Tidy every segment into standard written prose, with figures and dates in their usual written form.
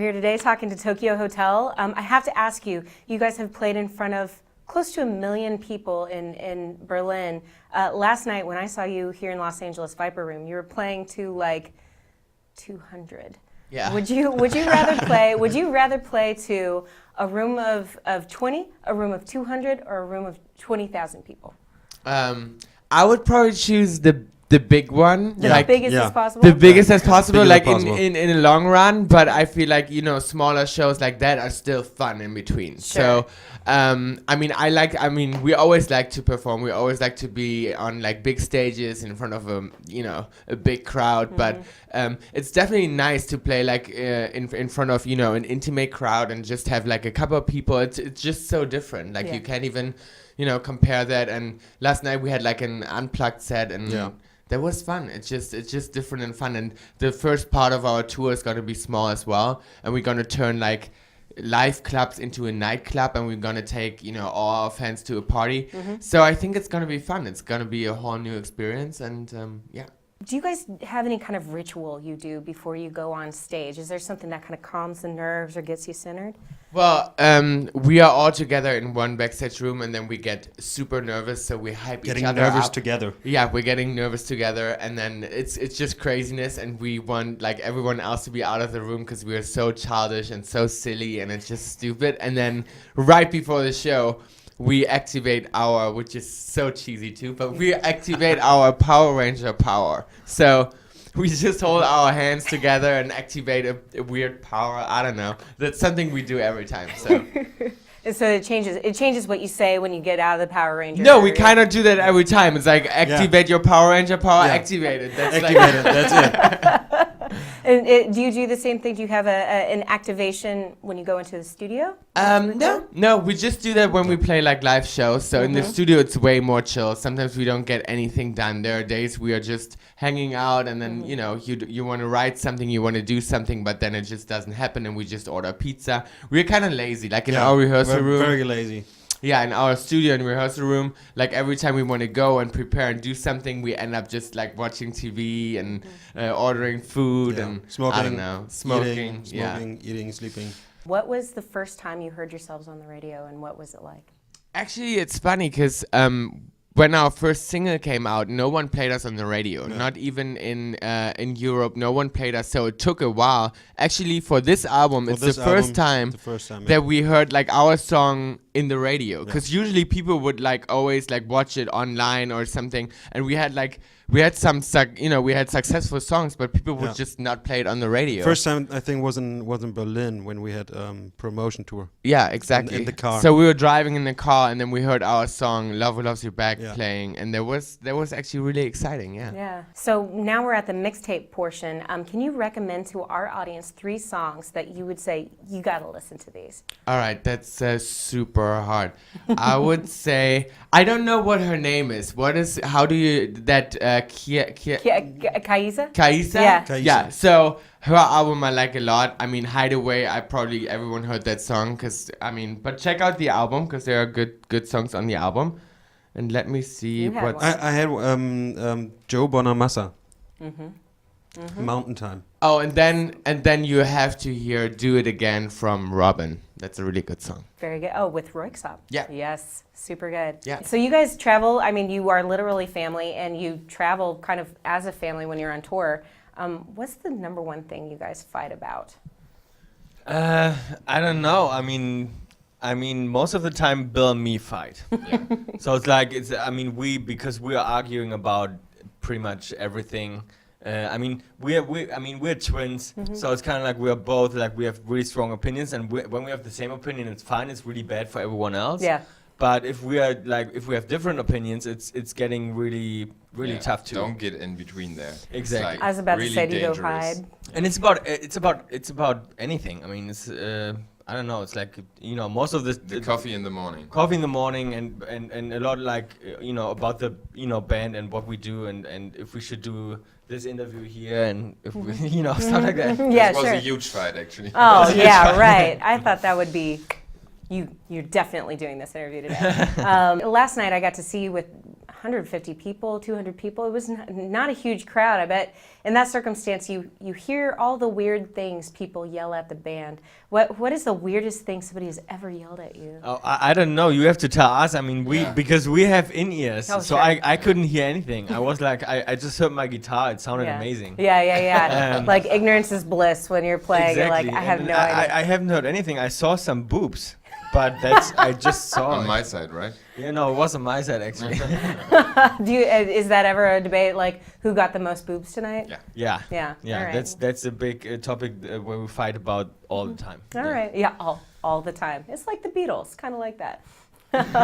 here today talking to Tokyo Hotel. I have to ask you, you guys have played in front of close to 1 million people in Berlin. Last night when I saw you here in Los Angeles Viper Room, you were playing to like 200. Yeah. Would you rather play to a room of 20, a room of 200, or a room of 20,000 people? I would probably choose the big one. The biggest as possible? The biggest as possible, Bigger like possible. in the long run, but I feel like, smaller shows like that are still fun in between. Sure. So, we always like to perform. We always like to be on like big stages in front of a big crowd, but it's definitely nice to play like in front of, an intimate crowd and just have like a couple of people. It's just so different. Like you can't even, compare that. And last night we had like an unplugged set and that was fun. It's just different and fun. And the first part of our tour is going to be small as well. And we're going to turn like live clubs into a nightclub, and we're going to take, all our fans to a party. So I think it's going to be fun. It's going to be a whole new experience. And Do you guys have any kind of ritual you do before you go on stage? Is there something that kind of calms the nerves or gets you centered? Well, we are all together in one backstage room, and then we get super nervous, so we hype each other up. Getting nervous together. Yeah, we're getting nervous together, and then it's just craziness, and we want like everyone else to be out of the room because we are so childish and so silly, and it's just stupid. And then right before the show, we activate our, which is so cheesy too, but we activate our Power Ranger power. So we just hold our hands together and activate a weird power. I don't know. That's something we do every time. So. And so it changes what you say when you get out of the Power Ranger. No, we kind of do that every time. It's like activate your Power Ranger power, activate it. That's Activated, that's it. And do you do the same thing? Do you have an activation when you go into the studio? No, we just do that when we play like live shows. So in the studio, it's way more chill. Sometimes we don't get anything done. There are days we are just hanging out, and then you want to write something, you want to do something, but then it just doesn't happen, and we just order pizza. We're kind of lazy, like in our rehearsal room. Very lazy. Yeah, in our studio and rehearsal room, like every time we want to go and prepare and do something, we end up just like watching TV and ordering food and smoking, I don't know, smoking, eating, sleeping. What was the first time you heard yourselves on the radio, and what was it like? Actually, it's funny because when our first single came out, no one played us on the radio. No. Not even in Europe, no one played us. So it took a while. Actually, for this album, it's the first time that we heard like our song in the radio. Because usually people would like always like watch it online or something. And we had some we had successful songs, but people would just not play it on the radio. First time I think was in Berlin when we had promotion tour. Yeah, exactly. In the car. So we were driving in the car, and then we heard our song "Love Who Loves You Back" playing, and that was actually really exciting. Yeah. Yeah. So now we're at the mixtape portion. Can you recommend to our audience 3 songs that you would say you got to listen to these? All right, that's super hard. I would say I don't know what her name is. How do you that? Kaisa? Kaisa? Yeah. Kaisa. Yeah, so her album I like a lot. I mean, Hideaway, everyone heard that song, but check out the album because there are good songs on the album. And let me see what... I had Joe Bonamassa. Mountain Time. Oh, and then you have to hear Do It Again from Robin. That's a really good song. Very good. Oh, with Royksop. Yeah. Yes, super good. Yeah. So you guys travel, you are literally family, and you travel kind of as a family when you're on tour. What's the number one thing you guys fight about? I don't know. I mean, most of the time Bill and me fight. So it's like, because we are arguing about pretty much everything. We're twins, so it's kind of like we're both like we have really strong opinions, and when we have the same opinion, it's fine. It's really bad for everyone else. Yeah. But if we have different opinients, it's getting really tough too. Don't get in between there. Exactly. Like I was about really to say to go dangerous. hide. And it's about anything. It's I don't know. It's like most of the coffee in the morning. Coffee in the morning, and a lot like about the band and what we do, and if we should do this interview here, and if we stuff like that. Yeah, this was sure. a huge fight actually. Oh yeah, right. I thought that would be you're definitely doing this interview today. Last night I got to see you with 150 people, 200 people. It was not a huge crowd. I bet in that circumstance, you hear all the weird things people yell at the band. What is the weirdest thing somebody has ever yelled at you? Oh, I don't know. You have to tell us. I mean, because we have in-ears, Oh, so sure. I couldn't hear anything. I was like, I just heard my guitar. It sounded amazing. Yeah. Like ignorance is bliss when you're playing. You're like, I have And no idea. I haven't heard anything. I saw some boobs, but that's I just saw On it. my side, right? Yeah, no, it was on my side actually. Is that ever a debate, like who got the most boobs tonight? Yeah. Yeah. Yeah. All right. That's a big topic where we fight about all the time. All right. Yeah. All the time. It's like the Beatles, kind of like that.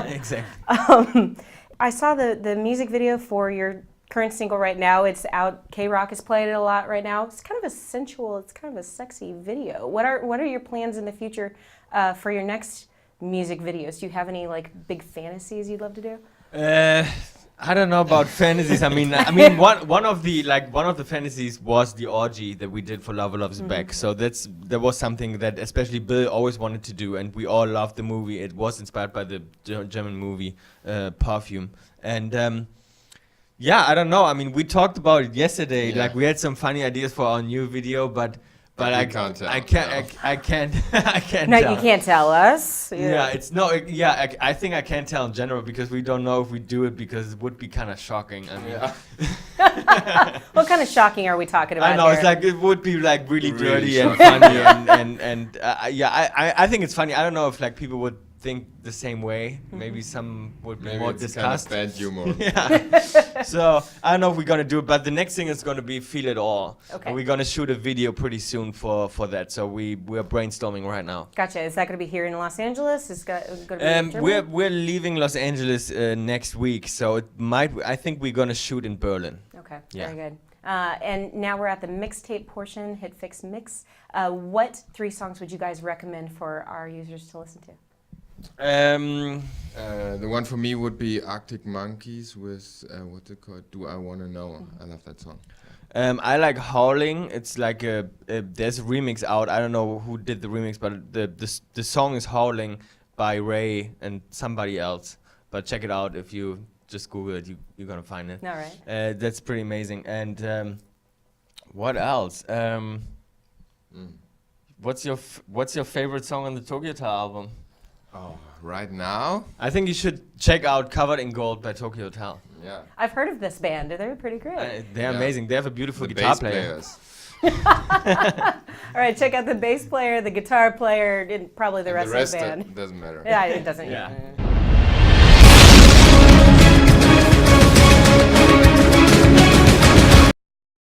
Exactly. I saw the music video for your current single right now. It's out. K-Rock is playing it a lot right now. It's kind of a sensual. It's kind of a sexy video. What are your plans in the future for your next music videos? Do you have any like big fantasies you'd love to do? I don't know about fantasies. I mean, one of the fantasies was the orgy that we did for Love Loves Back. So that was something that especially Bill always wanted to do, and we all loved the movie. It was inspired by the German movie Perfume, and yeah, I don't know. I mean, we talked about it yesterday. Yeah. Like we had some funny ideas for our new video, but we can't tell. I can't. I can't. No, tell. you can't tell us. Yeah, it's no. I think I can't tell in general because we don't know if we do it because it would be kind of shocking. I mean, What kind of shocking are we talking about I know here? it's like it would be like really Really dirty and shocking. funny and I think it's funny. I don't know if like people would think the same way. Maybe some would be Maybe more it's kind of disgust. bad humor. Yeah. So I don't know if we're gonna do it, but the next thing is gonna be Feel It All. Okay. And we're gonna shoot a video pretty soon for that. So we're brainstorming right now. Gotcha. Is that going to be here in Los Angeles? Is it going to be in Germany? We're leaving Los Angeles next week, so it might. I think we're gonna shoot in Berlin. Okay, Yeah. very good. And now we're at the mixtape portion, HitFix Mix. What 3 songs would you guys recommend for our users to listen to? The one for me would be Arctic Monkeys with what's it called? Do I Wanna Know? I love that song. I like Howling. It's like there's a remix out. I don't know who did the remix, but the song is Howling by Ray and somebody else. But check it out if you just Google it. You're gonna find it. All right. That's pretty amazing. And what else? What's your favorite song on the Tokyo Hotel album? Oh, right now? I think you should check out Covered in Gold by Tokyo Hotel. Yeah. I've heard of this band. They're pretty great. They're Yeah. amazing. They have a beautiful The guitar bass player. players. All right, check out the bass player, the guitar player, and probably the And rest the rest of the band. doesn't matter. Yeah, it doesn't. Yeah.